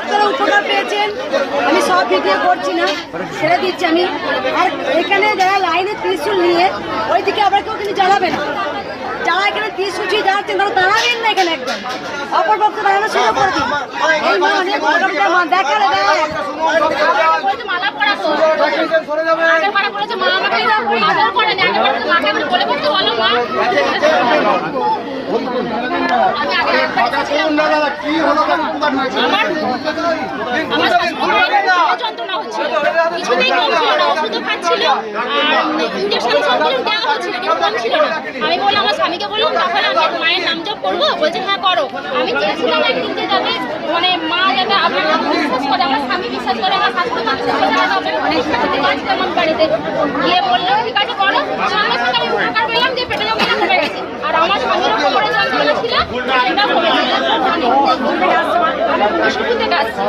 আপনারা উপকার পেয়েছেন, আমি সব ভিডিও করছি না, ছেড়ে দিচ্ছি আমি। আর এখানে যারা লাইনে ত্রিশূল নিয়ে ওইদিকে আবার কেউ কিন্তু জানাবে না, যারা এখানে ত্রিশূল ছুঁয়ে যাচ্ছেন তারা দাঁড়াবেন না এখানে, একদম অপর পক্ষে দাঁড়ানোর সুযোগ করে দিন। এই মা অনেক দেখালে যন্ত্রণা হচ্ছিল, কিছুতেই কম ছিল না, ওষুধও খাচ্ছিল আর ইঞ্জেকশন সবগুলো দেওয়া হচ্ছিল কিন্তু কম ছিল না। আমি বললাম, আমার স্বামীকে বললাম তখন আমি মায়ের নাম জপ করবো, বলছে হ্যাঁ করো। আমি চেয়েছিলাম একদিন যে যাতে মানে মা যাতে আপনার বিশ্বাস করে, আমার স্বামী বিশ্বাস করে, আমার শাশুড়ি আমার বাড়িতে গিয়ে বললাম ঠিক আছে করো, সঙ্গে সঙ্গে আমি উপকার পেলাম যে পেটে যন্ত্রণা কমে গেছে। আর আমার স্বামীর কোমরে যন্ত্রণা ছিল সেটা কমে গেছে। আমি থেকে আসছি।